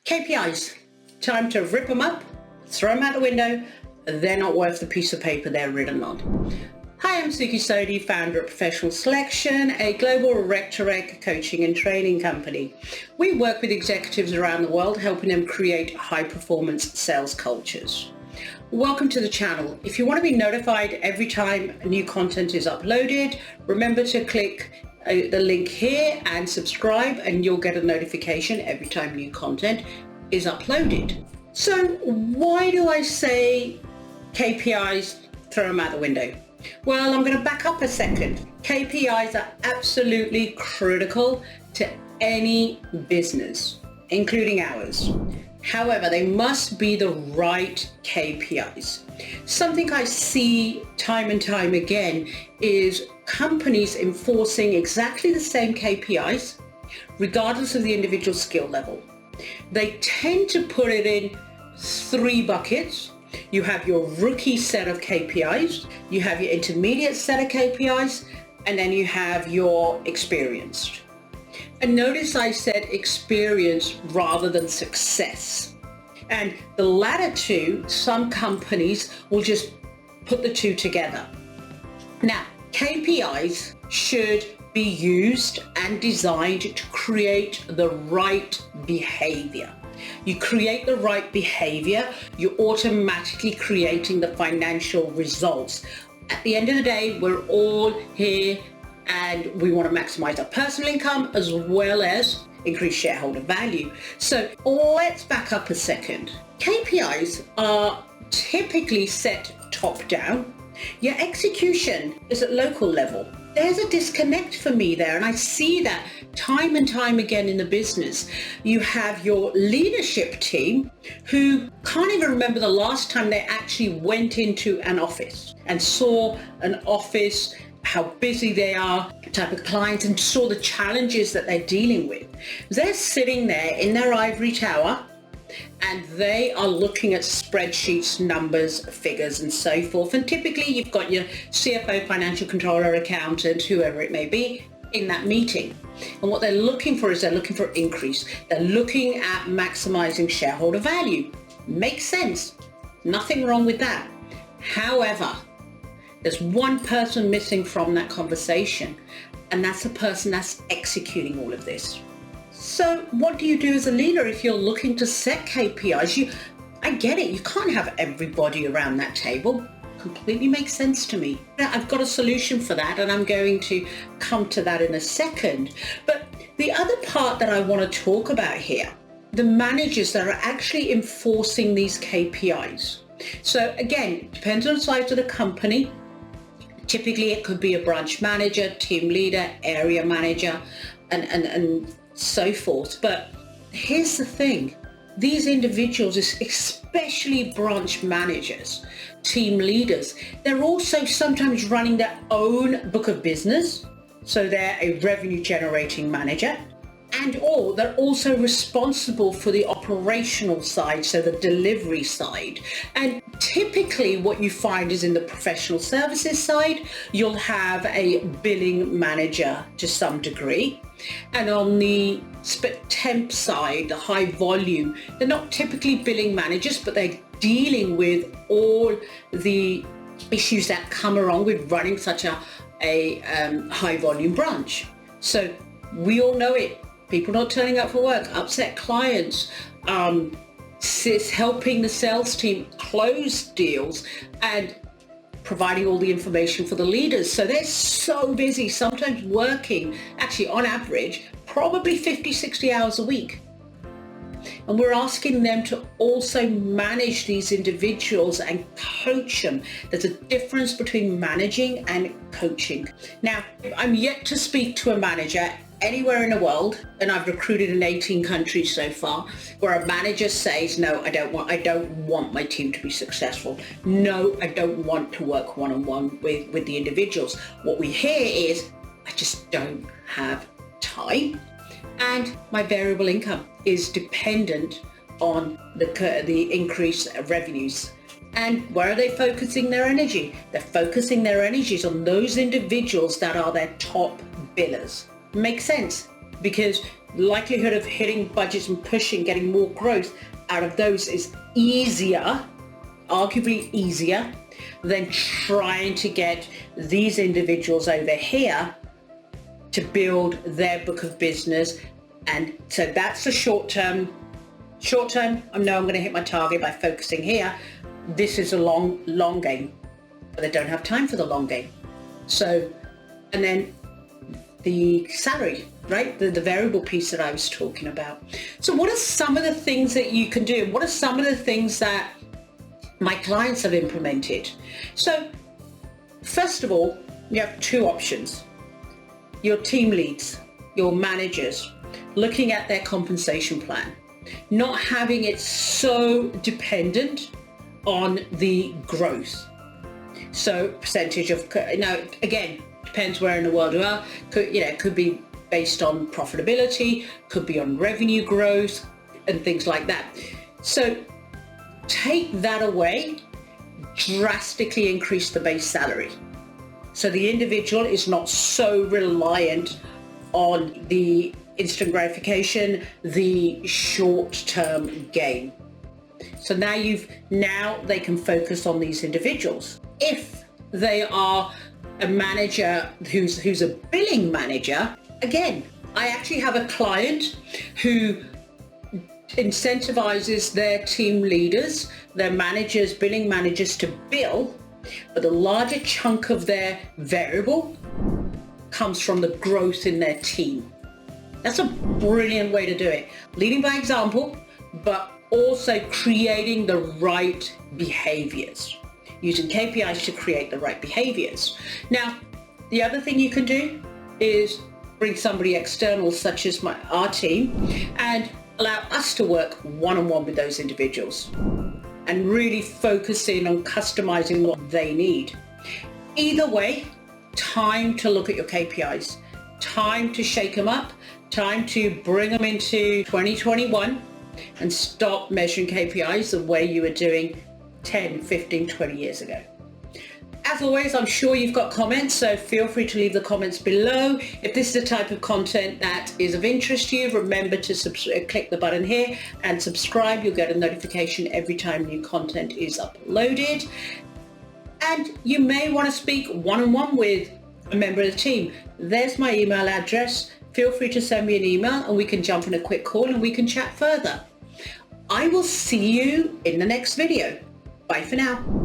KPIs, time to rip them up, throw them out the window. They're not worth the piece of paper they're written on. Hi, I'm Suki Sodhi, founder of Professional Selection, a global rec-to-rec coaching and training company. We work with executives around the world, helping them create high-performance sales cultures. Welcome to the channel. If you want to be notified every time new content is uploaded, remember to click the link here and subscribe, and you'll get a notification every time new content is uploaded. So why do I say KPIs, throw them out the window? Well, I'm going to back up a second. KPIs are absolutely critical to any business, including ours. However, they must be the right KPIs. Something I see time and time again is companies enforcing exactly the same KPIs, regardless of the individual skill level. They tend to put it in three buckets. You have your rookie set of KPIs, you have your intermediate set of KPIs, and then you have your experienced. And notice I said experience rather than success. And the latter two, some companies will just put the two together. Now, KPIs should be used and designed to create the right behavior. You create the right behavior, you're automatically creating the financial results. At the end of the day, we're all here and we want to maximize our personal income as well as increase shareholder value. So let's back up a second. KPIs are typically set top down. Your execution is at local level. There's a disconnect for me there, and I see that time and time again in the business. You have your leadership team who can't even remember the last time they actually went into an office and saw an office, how busy they are, the type of clients, and saw the challenges that they're dealing with. They're sitting there in their ivory tower and they are looking at spreadsheets, numbers, figures, and so forth. And typically you've got your CFO, financial controller, accountant, whoever it may be, in that meeting. And what they're looking for is they're looking for increase. They're looking at maximizing shareholder value. Makes sense. Nothing wrong with that. However, there's one person missing from that conversation, and that's the person that's executing all of this. So what do you do as a leader if you're looking to set KPIs? I get it, you can't have everybody around that table. Completely makes sense to me. I've got a solution for that, and I'm going to come to that in a second. But the other part that I want to talk about here, the managers that are actually enforcing these KPIs. So again, depends on the size of the company. Typically it could be a branch manager, team leader, area manager, and so forth. But here's the thing. These individuals, especially branch managers, team leaders, they're also sometimes running their own book of business. So they're a revenue generating manager, or they're also responsible for the operational side, so the delivery side. And typically what you find is in the professional services side, you'll have a billing manager to some degree. And on the temp side, the high volume, they're not typically billing managers, but they're dealing with all the issues that come along with running such a high volume branch. So we all know it. People not turning up for work, upset clients, helping the sales team close deals, and providing all the information for the leaders. So they're so busy, sometimes working, actually on average, probably 50, 60 hours a week. And we're asking them to also manage these individuals and coach them. There's a difference between managing and coaching. Now, I'm yet to speak to a manager anywhere in the world, and I've recruited in 18 countries so far, where a manager says, no, I don't want my team to be successful. No, I don't want to work one-on-one with the individuals. What we hear is, I just don't have time, and my variable income is dependent on the increased revenues. And where are they focusing their energy? They're focusing their energies on those individuals that are their top billers. Makes sense, because likelihood of hitting budgets and pushing, getting more growth out of those is easier, arguably easier, than trying to get these individuals over here to build their book of business. And so that's the short term. I know I'm going to hit my target by focusing here. This is a long game, but they don't have time for the long game. So, and then the salary, right? The variable piece that I was talking about. So what are some of the things that you can do? What are some of the things that my clients have implemented? So first of all, you have two options. Your team leads, your managers, looking at their compensation plan, not having it so dependent on the growth. So percentage of, now again, depends where in the world you are. Could be based on profitability, could be on revenue growth and things like that. So take that away, drastically increase the base salary. So the individual is not so reliant on the instant gratification, the short-term gain. So now they can focus on these individuals. If they are a manager who's a billing manager, again, I actually have a client who incentivizes their team leaders, their managers, billing managers to bill, but the larger chunk of their variable comes from the growth in their team. That's a brilliant way to do it. Leading by example, but also creating the right behaviors. Using KPIs to create the right behaviors. Now, the other thing you can do is bring somebody external, such as our team, and allow us to work one-on-one with those individuals and really focus in on customizing what they need. Either way, time to look at your KPIs, time to shake them up, time to bring them into 2021 and stop measuring KPIs the way you were doing 10, 15, 20 years ago. As always, I'm sure you've got comments, so feel free to leave the comments below. If this is the type of content that is of interest to you, remember to click the button here and subscribe. You'll get a notification every time new content is uploaded. And you may want to speak one-on-one with a member of the team. There's my email address. Feel free to send me an email and we can jump on a quick call and we can chat further. I will see you in the next video. Bye for now.